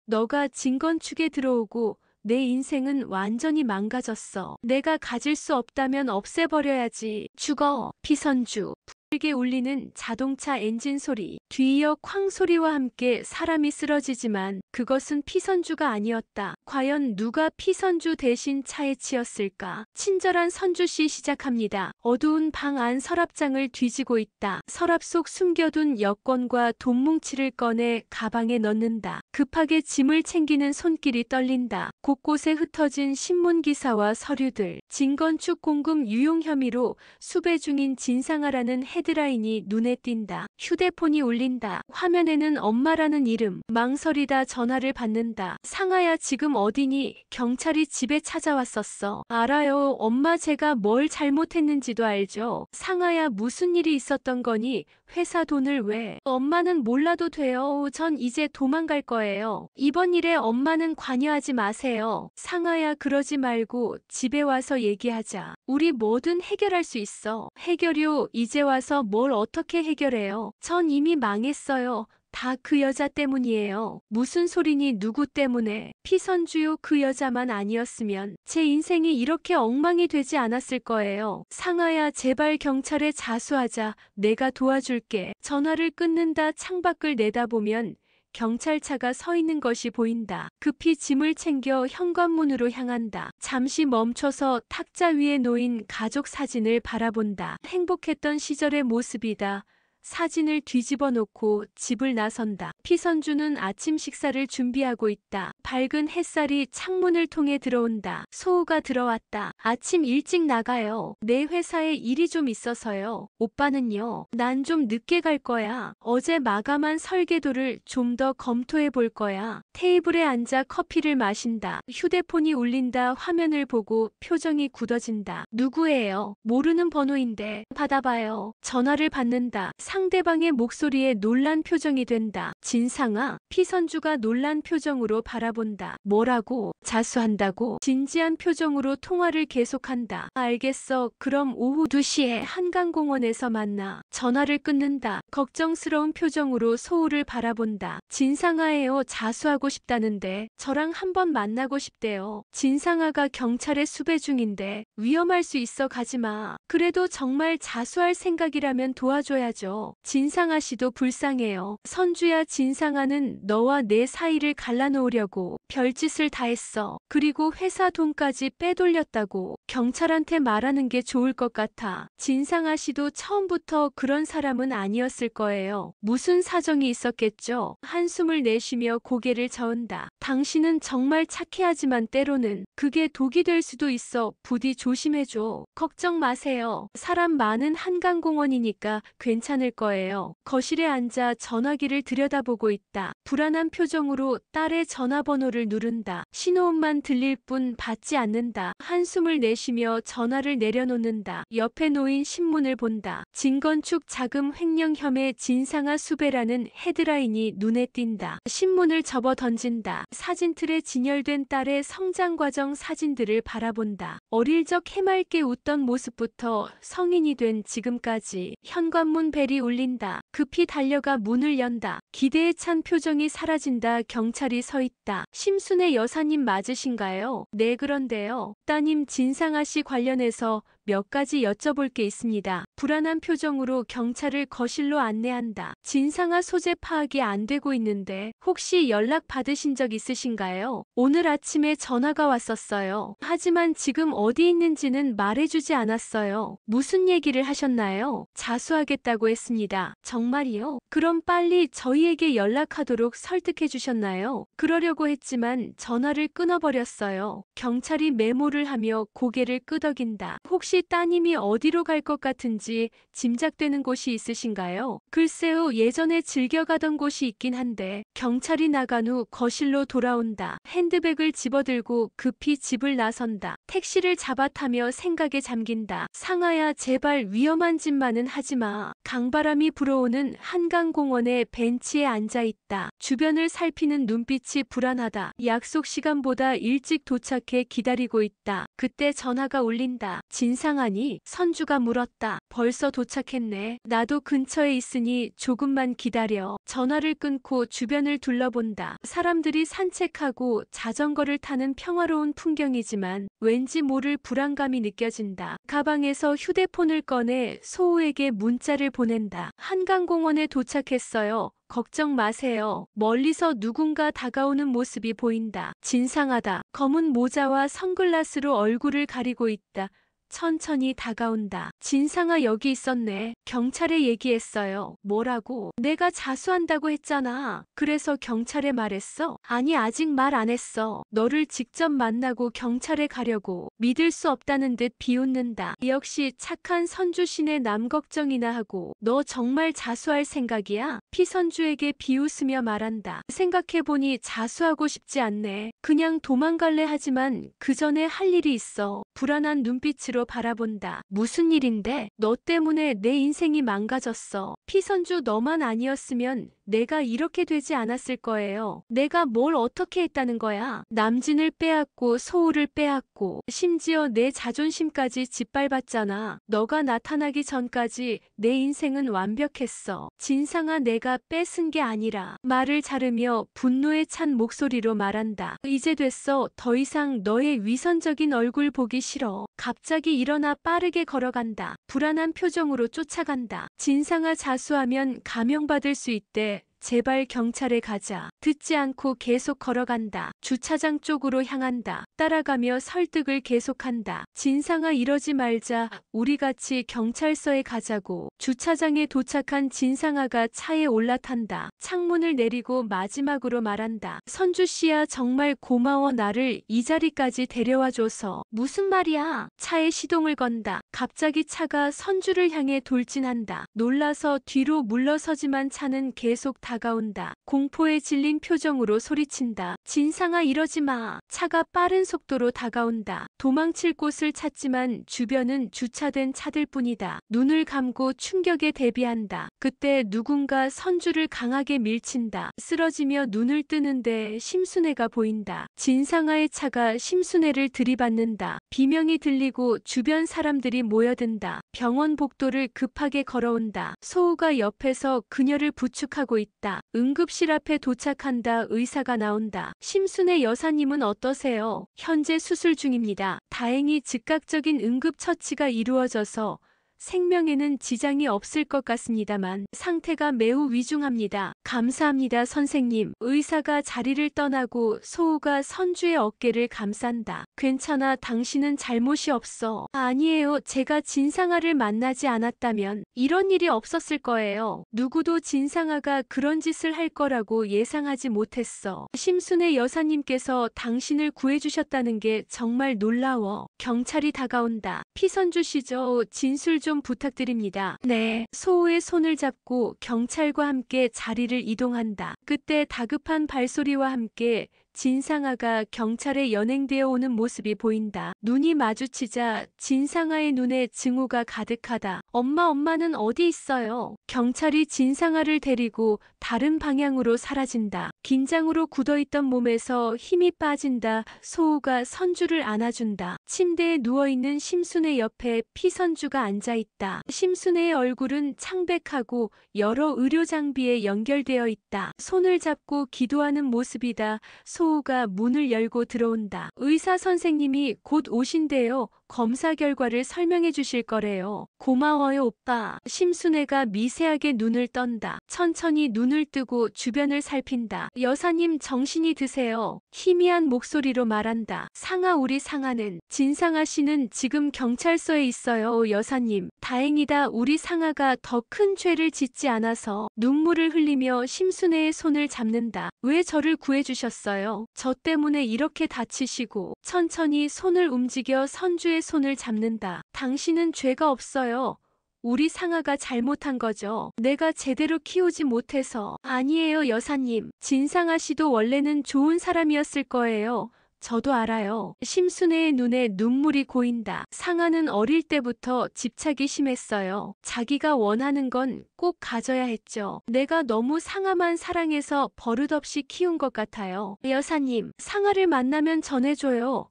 너가 진건축에 들어오고 내 인생은 완전히 망가졌어. 내가 가질 수 없다면 없애버려야지. 죽어. 피선주. 게 울리는 자동차 엔진 소리, 뒤이어 쾅 소리와 함께 사람이 쓰러지지만 그것은 피선주가 아니었다. 과연 누가 피선주 대신 차에 치였을까? 친절한 선주씨 시작합니다. 어두운 방 안 서랍장을 뒤지고 있다. 서랍 속 숨겨둔 여권과 돈뭉치를 꺼내 가방에 넣는다. 급하게 짐을 챙기는 손길이 떨린다. 곳곳에 흩어진 신문기사와 서류들, 진건축 공금 유용 혐의로 수배 중인 진상아라는 헤드라인이 눈에 띈다. 휴대폰이 울린다. 화면에는 엄마라는 이름. 망설이다 전화를 받는다. 상아야 지금 어디니? 경찰이 집에 찾아왔었어. 알아요. 엄마 제가 뭘 잘못했는지도 알죠. 상아야 무슨 일이 있었던 거니? 회사 돈을 왜? 엄마는 몰라도 돼요. 전 이제 도망갈 거예요. 이번 일에 엄마는 관여하지 마세요. 상아야 그러지 말고 집에 와서 얘기하자. 우리 뭐든 해결할 수 있어. 해결요? 이제 와서 뭘 어떻게 해결해요? 전 이미 망했어요. 다 그 여자 때문이에요. 무슨 소리니 누구 때문에? 피선주요 그 여자만 아니었으면 제 인생이 이렇게 엉망이 되지 않았을 거예요. 상아야 제발 경찰에 자수하자. 내가 도와줄게. 전화를 끊는다. 창밖을 내다보면 경찰차가 서 있는 것이 보인다. 급히 짐을 챙겨 현관문으로 향한다. 잠시 멈춰서 탁자 위에 놓인 가족 사진을 바라본다. 행복했던 시절의 모습이다. 사진을 뒤집어 놓고 집을 나선다. 피선주는 아침 식사를 준비하고 있다. 밝은 햇살이 창문을 통해 들어온다. 소우가 들어왔다. 아침 일찍 나가요. 내 회사에 일이 좀 있어서요. 오빠는요? 난 좀 늦게 갈 거야. 어제 마감한 설계도를 좀 더 검토해 볼 거야. 테이블에 앉아 커피를 마신다. 휴대폰이 울린다. 화면을 보고 표정이 굳어진다. 누구예요? 모르는 번호인데 받아봐요. 전화를 받는다. 상대방의 목소리에 놀란 표정이 된다. 진상아. 피선주가 놀란 표정으로 바라본다. 뭐라고? 자수한다고? 진지한 표정으로 통화를 계속한다. 알겠어. 그럼 오후 2시에 한강공원에서 만나. 전화를 끊는다. 걱정스러운 표정으로 소우를 바라본다. 진상아예요. 자수하고 싶다는데 저랑 한번 만나고 싶대요. 진상아가 경찰에 수배 중인데 위험할 수 있어 가지마. 그래도 정말 자수할 생각이라면 도와줘야죠. 진상아 씨도 불쌍해요. 선주야 진상아는 너와 내 사이를 갈라놓으려고 별짓을 다 했어. 그리고 회사 돈까지 빼돌렸다고. 경찰한테 말하는 게 좋을 것 같아. 진상아 씨도 처음부터 그런 사람은 아니었을 거예요. 무슨 사정이 있었겠죠? 한숨을 내쉬며 고개를 저은다. 당신은 정말 착해하지만 때로는 그게 독이 될 수도 있어. 부디 조심해줘. 걱정 마세요. 사람 많은 한강공원이니까 괜찮을 거예요. 거실에 앉아 전화기를 들여다보고 있다. 불안한 표정으로 딸의 전화번호를 누른다. 신호음만 들릴 뿐 받지 않는다. 한숨을 내쉬며 전화를 내려놓는다. 옆에 놓인 신문을 본다. 진건축 자금 횡령 혐의 진상아 수배라는 헤드라인이 눈에 띈다. 신문을 접어 던진다. 사진틀에 진열된 딸의 성장 과정 사진들을 바라본다. 어릴 적 해맑게 웃던 모습부터 성인이 된 지금까지. 현관문 벨이 울린다. 급히 달려가 문을 연다. 기대에 찬 표정이 사라진다. 경찰이 서 있다. 심순애 여사님 맞으신가요? 네 그런데요. 따님 진상아 씨 관련해서 몇 가지 여쭤볼 게 있습니다. 불안한 표정으로 경찰을 거실로 안내한다. 진상아 소재 파악이 안 되고 있는데 혹시 연락 받으신 적 있으신가요? 오늘 아침에 전화가 왔었어요. 하지만 지금 어디 있는지는 말해주지 않았어요. 무슨 얘기를 하셨나요? 자수하겠다고 했습니다. 정말이요? 그럼 빨리 저희에게 연락하도록 설득해 주셨나요? 그러려고 했지만 전화를 끊어버렸어요. 경찰이 메모를 하며 고개를 끄덕인다. 혹시 따님이 어디로 갈 것 같은지 짐작되는 곳이 있으신가요? 글쎄요, 예전에 즐겨 가던 곳이 있긴 한데. 경찰이 나간 후 거실로 돌아온다. 핸드백을 집어들고 급히 집을 나선다. 택시를 잡아 타며 생각에 잠긴다. 상아야 제발 위험한 짓만은 하지마. 강바람이 불어오는 한강공원의 벤치에 앉아있다. 주변을 살피는 눈빛이 불안하다. 약속 시간보다 일찍 도착해 기다리고 있다. 그때 전화가 울린다. 진상아니? 선주가 물었다. 벌써 도착했네. 나도 근처에 있으니 조금만 기다려. 전화를 끊고 주변을 둘러본다. 사람들이 산책하고 자전거를 타는 평화로운 풍경이지만 왠지 모를 불안감이 느껴진다. 가방에서 휴대폰을 꺼내 소우에게 문자를 보낸다. 한강공원에 도착했어요. 걱정 마세요. 멀리서 누군가 다가오는 모습이 보인다. 진상하다. 검은 모자와 선글라스로 얼굴을 가리고 있다. 천천히 다가온다. 진상아 여기 있었네. 경찰에 얘기했어요. 뭐라고? 내가 자수한다고 했잖아. 그래서 경찰에 말했어? 아니 아직 말 안 했어. 너를 직접 만나고 경찰에 가려고. 믿을 수 없다는 듯 비웃는다. 역시 착한 선주신의 남 걱정이나 하고. 너 정말 자수할 생각이야? 피선주에게 비웃으며 말한다. 생각해보니 자수하고 싶지 않네. 그냥 도망갈래 하지만 그 전에 할 일이 있어. 불안한 눈빛으로 바라본다. 무슨 일인데? 너 때문에 내 인생이 망가졌어. 피선주 너만 아니었으면 내가 이렇게 되지 않았을 거예요. 내가 뭘 어떻게 했다는 거야? 남진을 빼앗고 소우를 빼앗고 심지어 내 자존심까지 짓밟았잖아. 너가 나타나기 전까지 내 인생은 완벽했어. 진상아 내가 뺏은 게 아니라. 말을 자르며 분노에 찬 목소리로 말한다. 이제 됐어. 더 이상 너의 위선적인 얼굴 보기 싫어. 갑자기 일어나 빠르게 걸어간다. 불안한 표정으로 쫓아간다. 진상아 자수하면 감형받을 수 있대. 제발 경찰에 가자. 듣지 않고 계속 걸어간다. 주차장 쪽으로 향한다. 따라가며 설득을 계속한다. 진상아 이러지 말자. 우리 같이 경찰서에 가자고. 주차장에 도착한 진상아가 차에 올라탄다. 창문을 내리고 마지막으로 말한다. 선주씨야 정말 고마워. 나를 이 자리까지 데려와줘서. 무슨 말이야? 차에 시동을 건다. 갑자기 차가 선주를 향해 돌진한다. 놀라서 뒤로 물러서지만 차는 계속 다가온다. 공포에 질린 표정으로 소리친다. 진상아 이러지 마. 차가 빠른 속도로 다가온다. 도망칠 곳을 찾지만 주변은 주차된 차들 뿐이다. 눈을 감고 충격에 대비한다. 그때 누군가 선주를 강하게 밀친다. 쓰러지며 눈을 뜨는데 심순애가 보인다. 진상아의 차가 심순애를 들이받는다. 비명이 들리고 주변 사람들이 모여든다. 병원 복도를 급하게 걸어온다. 소우가 옆에서 그녀를 부축하고 있다. 응급실 앞에 도착한다. 의사가 나온다. 심순애 여사님은 어떠세요? 현재 수술 중입니다. 다행히 즉각적인 응급처치가 이루어져서 생명에는 지장이 없을 것 같습니다만 상태가 매우 위중합니다. 감사합니다 선생님. 의사가 자리를 떠나고 소우가 선주의 어깨를 감싼다. 괜찮아. 당신은 잘못이 없어. 아니에요. 제가 진상아를 만나지 않았다면 이런 일이 없었을 거예요. 누구도 진상아가 그런 짓을 할 거라고 예상하지 못했어. 심순애 여사님께서 당신을 구해주셨다는 게 정말 놀라워. 경찰이 다가온다. 피선주시죠? 진술 좀 부탁드립니다. 네. 소우의 손을 잡고 경찰과 함께 자리를 이동한다. 그때 다급한 발소리와 함께 진상아가 경찰에 연행되어 오는 모습이 보인다. 눈이 마주치자 진상아의 눈에 증오가 가득하다. 엄마는 어디 있어요? 경찰이 진상아를 데리고 다른 방향으로 사라진다. 긴장으로 굳어있던 몸에서 힘이 빠진다. 소우가 선주를 안아준다. 침대에 누워있는 심순애 옆에 피선주가 앉아있다. 심순애의 얼굴은 창백하고 여러 의료 장비에 연결되어 있다. 손을 잡고 기도하는 모습이다. 소우가 문을 열고 들어온다. 의사 선생님이 곧 오신대요. 검사 결과를 설명해 주실 거래요. 고마워요 오빠. 심순애가 미세하게 눈을 떤다. 천천히 눈을 뜨고 주변을 살핀다. 여사님 정신이 드세요. 희미한 목소리로 말한다. 상아 우리 상아는. 진상아 씨는 지금 경찰서에 있어요 여사님. 다행이다. 우리 상아가 더 큰 죄를 짓지 않아서. 눈물을 흘리며 심순애의 손을 잡는다. 왜 저를 구해주셨어요? 저 때문에 이렇게 다치시고. 천천히 손을 움직여 선주의 손을 잡는다. 당신은 죄가 없어요. 우리 상아가 잘못한 거죠. 내가 제대로 키우지 못해서. 아니에요 여사님. 진상아 씨도 원래는 좋은 사람이었을 거예요. 저도 알아요. 심순애의 눈에 눈물이 고인다. 상아는 어릴 때부터 집착이 심했어요. 자기가 원하는 건 꼭 가져야 했죠. 내가 너무 상아만 사랑해서 버릇없이 키운 것 같아요. 여사님, 상아를 만나면 전해줘요.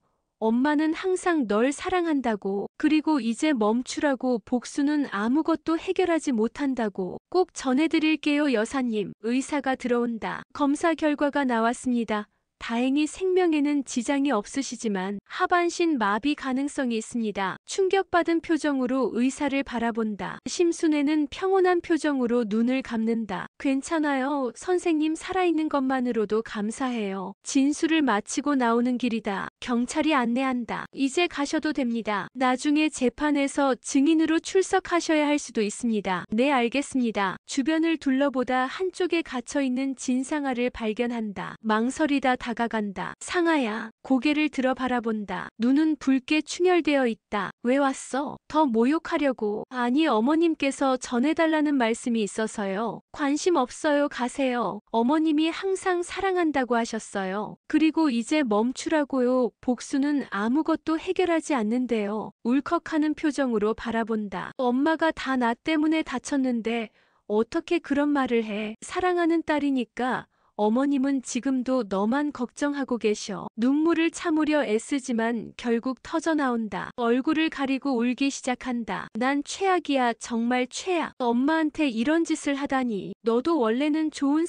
엄마는 항상 널 사랑한다고. 그리고 이제 멈추라고. 복수는 아무것도 해결하지 못한다고. 꼭 전해드릴게요, 여사님. 의사가 들어온다. 검사 결과가 나왔습니다. 다행히 생명에는 지장이 없으시지만 하반신 마비 가능성이 있습니다. 충격받은 표정으로 의사를 바라본다. 심순애는 평온한 표정으로 눈을 감는다. 괜찮아요. 선생님 살아있는 것만으로도 감사해요. 진술을 마치고 나오는 길이다. 경찰이 안내한다. 이제 가셔도 됩니다. 나중에 재판에서 증인으로 출석하셔야 할 수도 있습니다. 네, 알겠습니다. 주변을 둘러보다 한쪽에 갇혀있는 진상아를 발견한다. 망설이다 다가간다. 상아야. 고개를 들어 바라본다. 눈은 붉게 충혈되어 있다. 왜 왔어? 더 모욕하려고. 아니, 어머님께서 전해달라는 말씀이 있어서요. 관심 없어요. 가세요. 어머님이 항상 사랑한다고 하셨어요. 그리고 이제 멈추라고요. 복수는 아무것도 해결하지 않는데요. 울컥하는 표정으로 바라본다. 엄마가 다 나 때문에 다쳤는데 어떻게 그런 말을 해. 사랑하는 딸이니까 어머님은 지금도 너만 걱정하고 계셔. 눈물을 참으려 애쓰지만 결국 터져나온다. 얼굴을 가리고 울기 시작한다. 난 최악이야. 정말 최악. 엄마한테 이런 짓을 하다니. 너도 원래는 좋은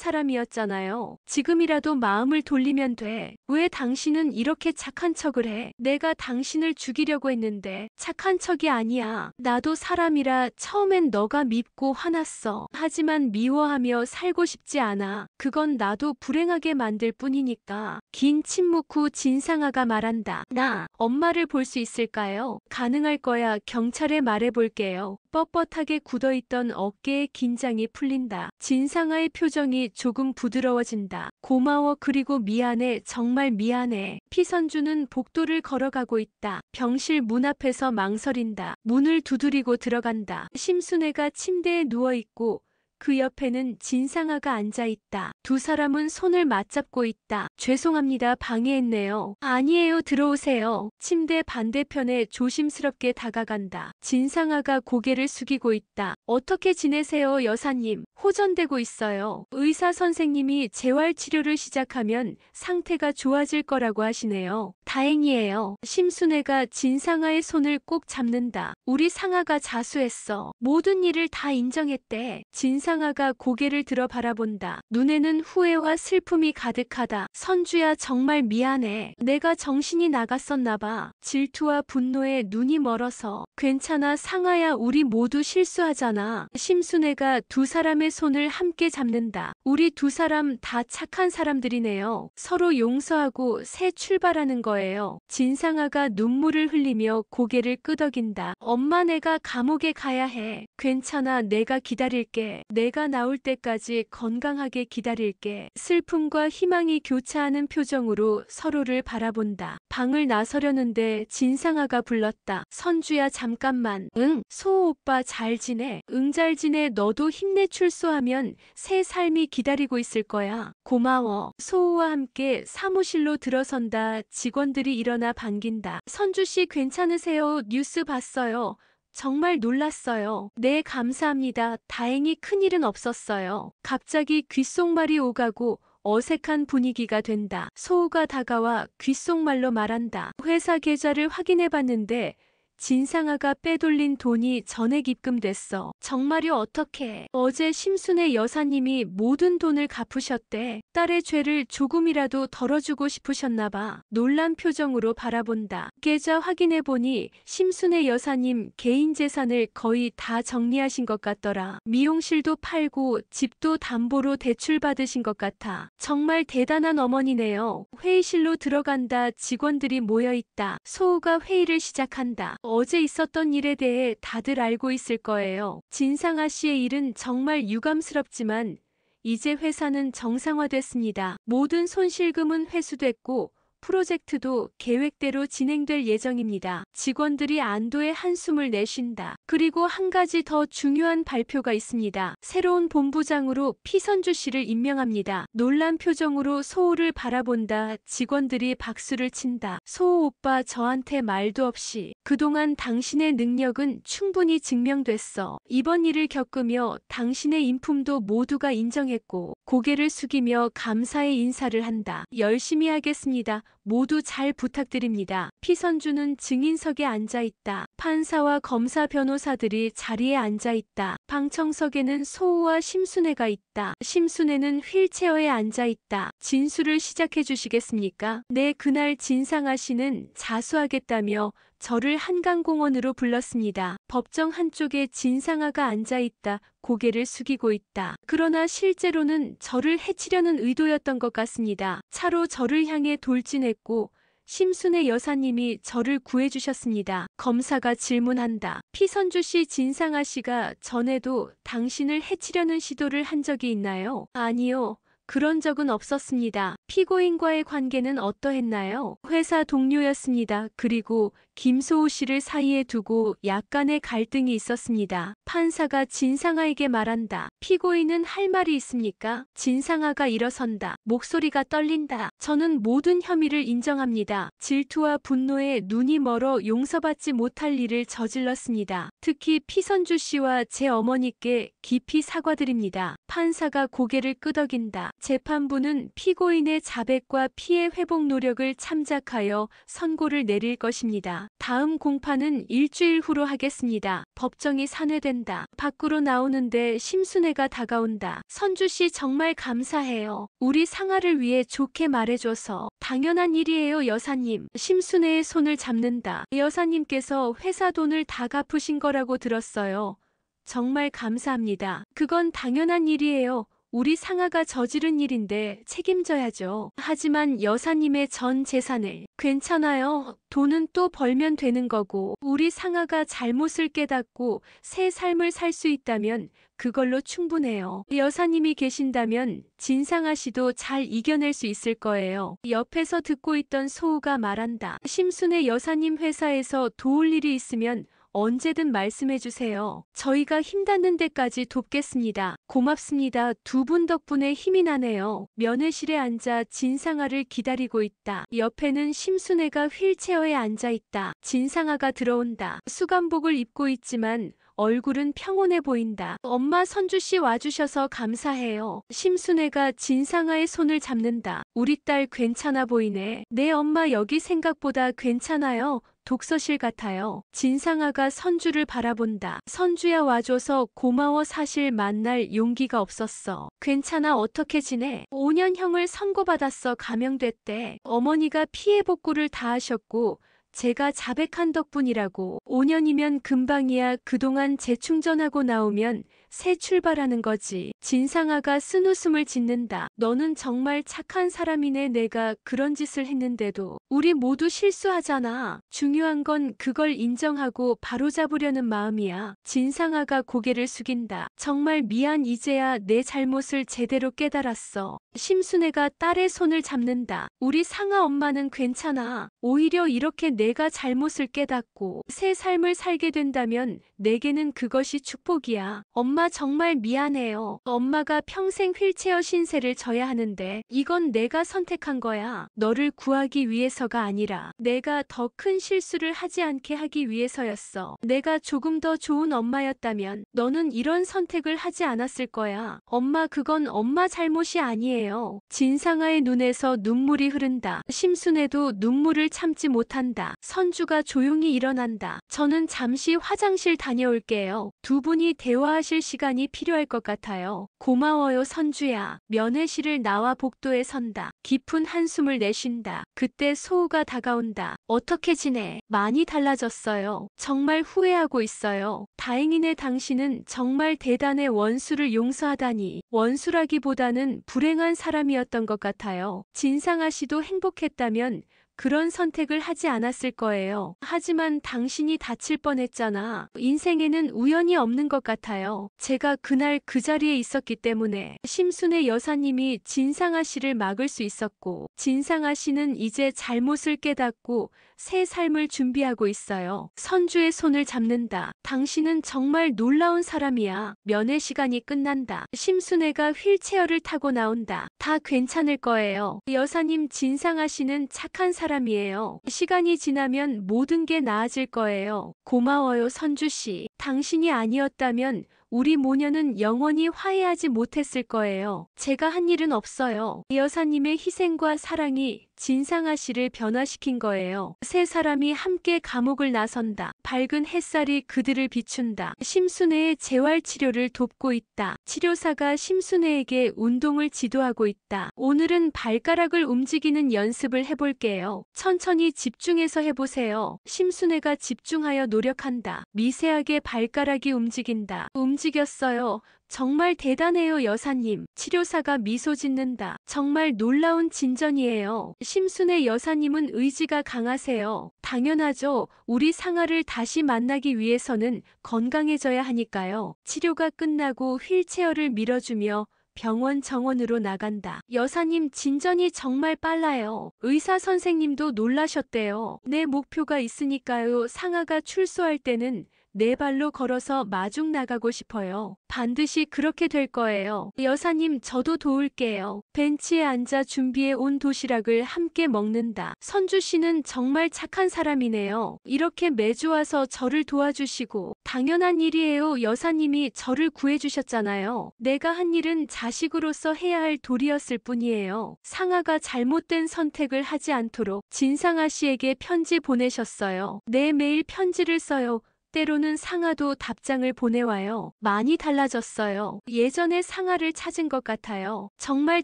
사람이었잖아요. 지금이라도 마음을 돌리면 돼. 왜 당신은 이렇게 착한 척을 해? 내가 당신을 죽이려고 했는데 착한 척이 아니야. 나도 사람이라 처음엔 너가 밉고 화났어. 하지만 미워하며 살고 싶지 않아. 그건 나도 불행하게 만들 뿐이니까. 긴 침묵 후 진상아가 말한다. 나 엄마를 볼 수 있을까요? 가능할 거야. 경찰에 말해볼게요. 뻣뻣하게 굳어있던 어깨의 긴장이 풀린다. 진상아의 표정이 조금 부드러워진다. 고마워. 그리고 미안해. 정말 미안해. 피선주는 복도를 걸어가고 있다. 병실 문 앞에서 망설인다. 문을 두드리고 들어간다. 심순애가 침대에 누워있고 그 옆에는 진상아가 앉아있다. 두 사람은 손을 맞잡고 있다. 죄송합니다. 방해했네요. 아니에요. 들어오세요. 침대 반대편에 조심스럽게 다가간다. 진상아가 고개를 숙이고 있다. 어떻게 지내세요, 여사님? 호전되고 있어요. 의사 선생님이 재활치료를 시작하면 상태가 좋아질 거라고 하시네요. 다행이에요. 심순애가 진상아의 손을 꼭 잡는다. 우리 상아가 자수했어. 모든 일을 다 인정했대. 진상아가 고개를 들어 바라본다. 눈에는 후회와 슬픔이 가득하다. 선주야, 정말 미안해. 내가 정신이 나갔었나 봐. 질투와 분노에 눈이 멀어서. 괜찮아, 상아야. 우리 모두 실수하잖아. 심순애가 두 사람의 손을 함께 잡는다. 우리 두 사람 다 착한 사람들이네요. 서로 용서하고 새 출발하는 거예요. 진상아가 눈물을 흘리며 고개를 끄덕인다. 엄마, 내가 감옥에 가야 해. 괜찮아. 내가 기다릴게. 내가 나올 때까지 건강하게 기다릴게. 슬픔과 희망이 교차하는 표정으로 서로를 바라본다. 방을 나서려는데 진상아가 불렀다. 선주야, 잠깐만. 응? 소호 오빠 잘 지내? 응, 잘 지내. 너도 힘내. 출소하면 새 삶이 기다리고 있을 거야. 고마워. 소호와 함께 사무실로 들어선다. 직원들이 일어나 반긴다. 선주씨 괜찮으세요? 뉴스 봤어요. 정말 놀랐어요. 네, 감사합니다. 다행히 큰일은 없었어요. 갑자기 귓속말이 오가고 어색한 분위기가 된다. 소호가 다가와 귓속말로 말한다. 회사 계좌를 확인해봤는데 진상아가 빼돌린 돈이 전액 입금됐어. 정말요? 어떻게? 어제 심순애 여사님이 모든 돈을 갚으셨대. 딸의 죄를 조금이라도 덜어주고 싶으셨나 봐. 놀란 표정으로 바라본다. 계좌 확인해보니 심순애 여사님 개인 재산을 거의 다 정리하신 것 같더라. 미용실도 팔고 집도 담보로 대출받으신 것 같아. 정말 대단한 어머니네요. 회의실로 들어간다. 직원들이 모여있다. 소호가 회의를 시작한다. 어제 있었던 일에 대해 다들 알고 있을 거예요. 진상아 씨의 일은 정말 유감스럽지만 이제 회사는 정상화됐습니다. 모든 손실금은 회수됐고 프로젝트도 계획대로 진행될 예정입니다. 직원들이 안도의 한숨을 내쉰다. 그리고 한 가지 더 중요한 발표가 있습니다. 새로운 본부장으로 피선주 씨를 임명합니다. 놀란 표정으로 소호를 바라본다. 직원들이 박수를 친다. 소호 오빠, 저한테 말도 없이 그동안 당신의 능력은 충분히 증명됐어. 이번 일을 겪으며 당신의 인품도 모두가 인정했고 고개를 숙이며 감사의 인사를 한다. 열심히 하겠습니다. 모두 잘 부탁드립니다. 피선주는 증인석에 앉아있다. 판사와 검사 변호사들이 자리에 앉아있다. 방청석에는 소우와 심순애가 있다. 심순애는 휠체어에 앉아있다. 진술을 시작해 주시겠습니까? 네, 그날 진상아 씨는 자수하겠다며 저를 한강공원으로 불렀습니다. 법정 한쪽에 진상아가 앉아있다. 고개를 숙이고 있다. 그러나 실제로는 저를 해치려는 의도였던 것 같습니다. 차로 저를 향해 돌진했고 심순애 여사님이 저를 구해주셨습니다. 검사가 질문한다. 피선주 씨, 진상아 씨가 전에도 당신을 해치려는 시도를 한 적이 있나요? 아니요. 그런 적은 없었습니다. 피고인과의 관계는 어떠했나요? 회사 동료였습니다. 그리고 김소우 씨를 사이에 두고 약간의 갈등이 있었습니다. 판사가 진상아에게 말한다. 피고인은 할 말이 있습니까? 진상아가 일어선다. 목소리가 떨린다. 저는 모든 혐의를 인정합니다. 질투와 분노에 눈이 멀어 용서받지 못할 일을 저질렀습니다. 특히 피선주 씨와 제 어머니께 깊이 사과드립니다. 판사가 고개를 끄덕인다. 재판부는 피고인의 자백과 피해 회복 노력을 참작하여 선고를 내릴 것입니다. 다음 공판은 일주일 후로 하겠습니다. 법정이 산회된다. 밖으로 나오는데 심순애가 다가온다. 선주 씨 정말 감사해요. 우리 상아를 위해 좋게 말해줘서. 당연한 일이에요, 여사님. 심순애의 손을 잡는다. 여사님께서 회사 돈을 다 갚으신 거라고 들었어요. 정말 감사합니다. 그건 당연한 일이에요. 우리 상아가 저지른 일인데 책임져야죠. 하지만 여사님의 전 재산을. 괜찮아요. 돈은 또 벌면 되는 거고 우리 상아가 잘못을 깨닫고 새 삶을 살 수 있다면 그걸로 충분해요. 여사님이 계신다면 진상아 씨도 잘 이겨낼 수 있을 거예요. 옆에서 듣고 있던 소우가 말한다. 심순애 여사님 회사에서 도울 일이 있으면 언제든 말씀해주세요. 저희가 힘닿는 데까지 돕겠습니다. 고맙습니다. 두 분 덕분에 힘이 나네요. 면회실에 앉아 진상아를 기다리고 있다. 옆에는 심순애가 휠체어에 앉아있다. 진상아가 들어온다. 수감복을 입고 있지만 얼굴은 평온해 보인다. 엄마, 선주씨 와주셔서 감사해요. 심순애가 진상아의 손을 잡는다. 우리 딸 괜찮아 보이네. 네, 엄마 여기 생각보다 괜찮아요. 독서실 같아요. 진상아가 선주를 바라본다. 선주야, 와줘서 고마워. 사실 만날 용기가 없었어. 괜찮아, 어떻게 지내? 5년형을 선고받았어. 감형됐대. 어머니가 피해 복구를 다 하셨고 제가 자백한 덕분이라고. 5년이면 금방이야. 그동안 재충전하고 나오면 새 출발하는 거지. 진상아가 쓴웃음을 짓는다. 너는 정말 착한 사람이네. 내가 그런 짓을 했는데도. 우리 모두 실수하잖아. 중요한 건 그걸 인정하고 바로잡으려는 마음이야. 진상아가 고개를 숙인다. 정말 미안. 이제야 내 잘못을 제대로 깨달았어. 심순애가 딸의 손을 잡는다. 우리 상아 엄마는 괜찮아. 오히려 이렇게 내가 잘못을 깨닫고 새 삶을 살게 된다면 내게는 그것이 축복이야. 엄마 정말 미안해요. 엄마가 평생 휠체어 신세를 져야 하는데 이건 내가 선택한 거야. 너를 구하기 위해서가 아니라 내가 더 큰 실수를 하지 않게 하기 위해서였어. 내가 조금 더 좋은 엄마였다면 너는 이런 선택을 하지 않았을 거야. 엄마, 그건 엄마 잘못이 아니에요. 진상아의 눈에서 눈물이 흐른다. 심순애도 눈물을 참지 못한다. 선주가 조용히 일어난다. 저는 잠시 화장실 다녀올게요. 두 분이 대화하실 시간이 필요할 것 같아요. 고마워요, 선주야. 면회실을 나와 복도에 선다. 깊은 한숨을 내쉰다. 그때 소우가 다가온다. 어떻게 지내? 많이 달라졌어요. 정말 후회하고 있어요. 다행이네. 당신은 정말 대단해. 원수를 용서하다니. 원수라기보다는 불행한 사람이었던 것 같아요. 진상아 씨도 행복했다면 그런 선택을 하지 않았을 거예요. 하지만 당신이 다칠 뻔했잖아. 인생에는 우연이 없는 것 같아요. 제가 그날 그 자리에 있었기 때문에 심순애 여사님이 진상아 씨를 막을 수 있었고 진상아 씨는 이제 잘못을 깨닫고 새 삶을 준비하고 있어요. 선주의 손을 잡는다. 당신은 정말 놀라운 사람이야. 면회 시간이 끝난다. 심순애가 휠체어를 타고 나온다. 다 괜찮을 거예요. 여사님, 진상아 씨는 착한 사람이에요. 시간이 지나면 모든 게 나아질 거예요. 고마워요, 선주씨. 당신이 아니었다면 우리 모녀는 영원히 화해하지 못했을 거예요. 제가 한 일은 없어요. 여사님의 희생과 사랑이 진상아 씨를 변화시킨 거예요. 세 사람이 함께 감옥을 나선다. 밝은 햇살이 그들을 비춘다. 심순애의 재활치료를 돕고 있다. 치료사가 심순애에게 운동을 지도하고 있다. 오늘은 발가락을 움직이는 연습을 해볼게요. 천천히 집중해서 해보세요. 심순애가 집중하여 노력한다. 미세하게 발가락이 움직인다. 움직였어요. 정말 대단해요, 여사님. 치료사가 미소 짓는다. 정말 놀라운 진전이에요. 심순애 여사님은 의지가 강하세요. 당연하죠. 우리 상아를 다시 만나기 위해서는 건강해져야 하니까요. 치료가 끝나고 휠체어를 밀어주며 병원 정원으로 나간다. 여사님 진전이 정말 빨라요. 의사 선생님도 놀라셨대요. 내 목표가 있으니까요. 상아가 출소할 때는 네 발로 걸어서 마중 나가고 싶어요. 반드시 그렇게 될 거예요. 여사님 저도 도울게요. 벤치에 앉아 준비해 온 도시락을 함께 먹는다. 선주 씨는 정말 착한 사람이네요. 이렇게 매주 와서 저를 도와주시고 당연한 일이에요. 여사님이 저를 구해주셨잖아요. 내가 한 일은 자식으로서 해야 할 도리였을 뿐이에요. 상아가 잘못된 선택을 하지 않도록 진상아 씨에게 편지 보내셨어요. 네, 매일 편지를 써요. 때로는 상아도 답장을 보내와요. 많이 달라졌어요. 예전의 상아를 찾은 것 같아요. 정말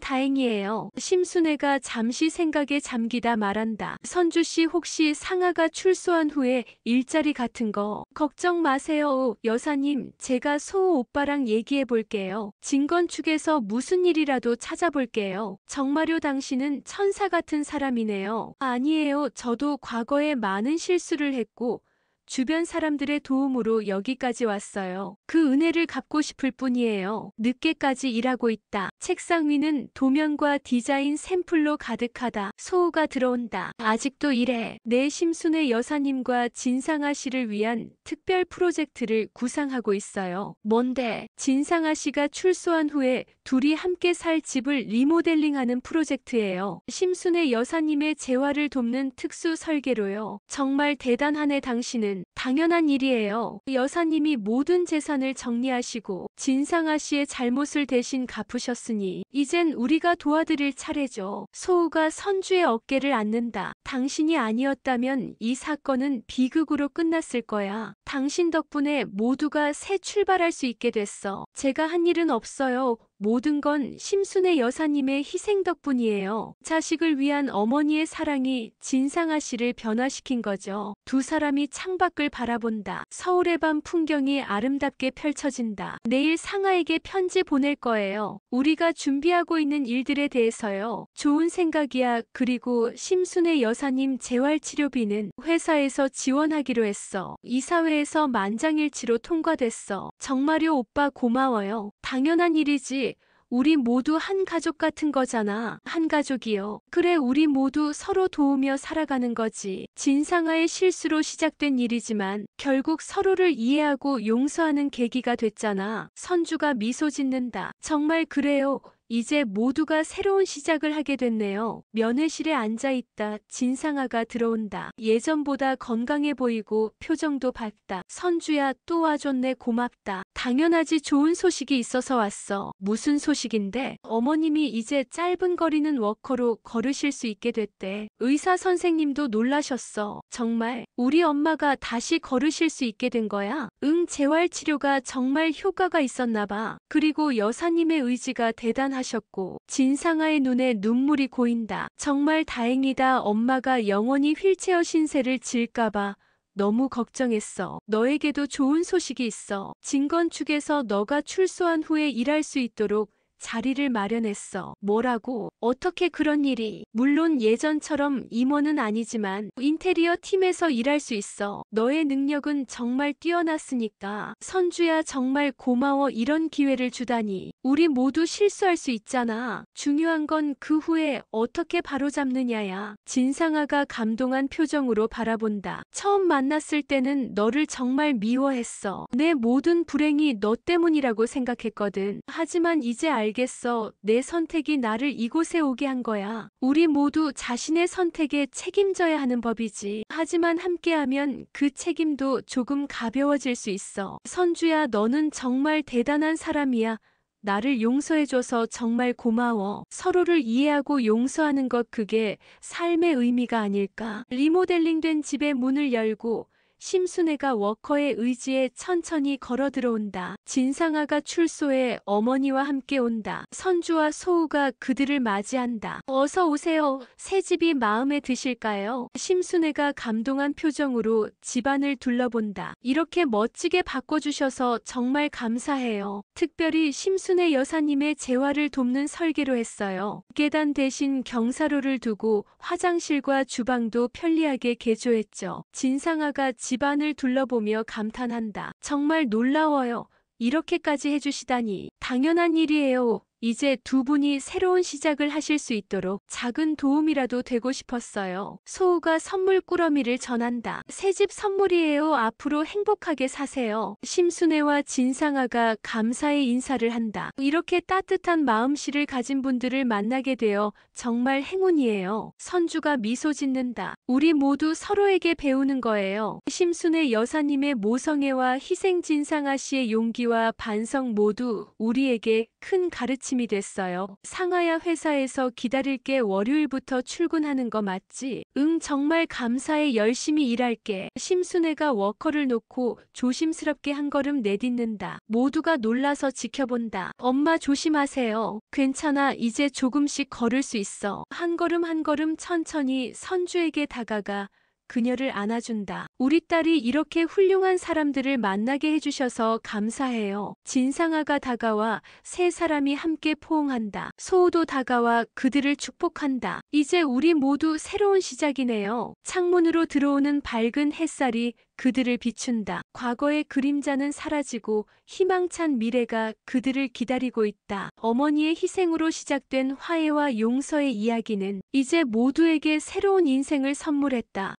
다행이에요. 심순애가 잠시 생각에 잠기다 말한다. 선주씨 혹시 상아가 출소한 후에 일자리 같은 거 걱정 마세요. 여사님 제가 소호 오빠랑 얘기해 볼게요. 진건 측에서 무슨 일이라도 찾아볼게요. 정말요 당신은 천사 같은 사람이네요. 아니에요. 저도 과거에 많은 실수를 했고 주변 사람들의 도움으로 여기까지 왔어요. 그 은혜를 갚고 싶을 뿐이에요. 늦게까지 일하고 있다. 책상 위는 도면과 디자인 샘플로 가득하다. 소우가 들어온다. 아직도 일해. 내 심순애 여사님과 진상아 씨를 위한 특별 프로젝트를 구상하고 있어요. 뭔데? 진상아 씨가 출소한 후에 둘이 함께 살 집을 리모델링하는 프로젝트예요. 심순애 여사님의 재활을 돕는 특수 설계로요. 정말 대단하네 당신은. 당연한 일이에요. 여사님이 모든 재산을 정리하시고 진상아 씨의 잘못을 대신 갚으셨으니 이젠 우리가 도와드릴 차례죠. 소우가 선주의 어깨를 안는다. 당신이 아니었다면 이 사건은 비극으로 끝났을 거야. 당신 덕분에 모두가 새 출발할 수 있게 됐어. 제가 한 일은 없어요. 모든 건 심순애 여사님의 희생 덕분이에요. 자식을 위한 어머니의 사랑이 진상아 씨를 변화시킨 거죠. 두 사람이 창밖을 바라본다. 서울의 밤 풍경이 아름답게 펼쳐진다. 내일 상아에게 편지 보낼 거예요. 우리가 준비하고 있는 일들에 대해서요. 좋은 생각이야. 그리고 심순애 여사님 재활치료비는 회사에서 지원하기로 했어. 이사회에서 만장일치로 통과됐어. 정말요 오빠 고마워요. 당연한 일이지. 우리 모두 한 가족 같은 거잖아. 한 가족이요. 그래 우리 모두 서로 도우며 살아가는 거지. 진상아의 실수로 시작된 일이지만 결국 서로를 이해하고 용서하는 계기가 됐잖아. 선주가 미소 짓는다. 정말 그래요. 이제 모두가 새로운 시작을 하게 됐네요. 면회실에 앉아있다. 진상아가 들어온다. 예전보다 건강해 보이고 표정도 밝다. 선주야 또 와줬네 고맙다. 당연하지 좋은 소식이 있어서 왔어. 무슨 소식인데? 어머님이 이제 짧은 거리는 워커로 걸으실 수 있게 됐대. 의사 선생님도 놀라셨어. 정말 우리 엄마가 다시 걸으실 수 있게 된 거야? 응 재활치료가 정말 효과가 있었나 봐. 그리고 여사님의 의지가 대단하셨고 진상아의 눈에 눈물이 고인다. 정말 다행이다. 엄마가 영원히 휠체어 신세를 질까봐 너무 걱정했어. 너에게도 좋은 소식이 있어. 진건 측에서 너가 출소한 후에 일할 수 있도록 자리를 마련했어. 뭐라고? 어떻게 그런 일이? 물론 예전처럼 임원은 아니지만 인테리어 팀에서 일할 수 있어. 너의 능력은 정말 뛰어났으니까. 선주야 정말 고마워. 이런 기회를 주다니. 우리 모두 실수할 수 있잖아. 중요한 건 그 후에 어떻게 바로잡느냐야. 진상아가 감동한 표정으로 바라본다. 처음 만났을 때는 너를 정말 미워했어. 내 모든 불행이 너 때문이라고 생각했거든. 하지만 이제 알겠어. 알겠어. 내 선택이 나를 이곳에 오게 한 거야. 우리 모두 자신의 선택에 책임져야 하는 법이지. 하지만 함께하면 그 책임도 조금 가벼워질 수 있어. 선주야, 너는 정말 대단한 사람이야. 나를 용서해줘서 정말 고마워. 서로를 이해하고 용서하는 것, 그게 삶의 의미가 아닐까. 리모델링된 집의 문을 열고 심순애가 워커의 의지에 천천히 걸어 들어온다. 진상아가 출소해 어머니와 함께 온다. 선주와 소우가 그들을 맞이한다. 어서 오세요. 새 집이 마음에 드실까요? 심순애가 감동한 표정으로 집안을 둘러본다. 이렇게 멋지게 바꿔주셔서 정말 감사해요. 특별히 심순애 여사님의 재활을 돕는 설계로 했어요. 계단 대신 경사로를 두고 화장실과 주방도 편리하게 개조했죠. 진상아가 집안을 둘러보며 감탄한다. 정말 놀라워요. 이렇게까지 해주시다니. 당연한 일이에요. 이제 두 분이 새로운 시작을 하실 수 있도록 작은 도움이라도 되고 싶었어요. 소우가 선물 꾸러미를 전한다. 새집 선물이에요. 앞으로 행복하게 사세요. 심순애와 진상아가 감사의 인사를 한다. 이렇게 따뜻한 마음씨를 가진 분들을 만나게 되어 정말 행운이에요. 선주가 미소 짓는다. 우리 모두 서로에게 배우는 거예요. 심순애 여사님의 모성애와 희생, 진상아 씨의 용기와 반성 모두 우리에게 큰 가르침이 됐어요. 상아야, 회사에서 기다릴게. 월요일부터 출근하는 거 맞지? 응, 정말 감사해. 열심히 일할게. 심순애가 워커를 놓고 조심스럽게 한 걸음 내딛는다. 모두가 놀라서 지켜본다. 엄마 조심하세요. 괜찮아. 이제 조금씩 걸을 수 있어. 한 걸음 한 걸음 천천히 선주에게 다가가 그녀를 안아준다. 우리 딸이 이렇게 훌륭한 사람들을 만나게 해주셔서 감사해요. 진상아가 다가와 세 사람이 함께 포옹한다. 소우도 다가와 그들을 축복한다. 이제 우리 모두 새로운 시작이네요. 창문으로 들어오는 밝은 햇살이 그들을 비춘다. 과거의 그림자는 사라지고 희망찬 미래가 그들을 기다리고 있다. 어머니의 희생으로 시작된 화해와 용서의 이야기는 이제 모두에게 새로운 인생을 선물했다.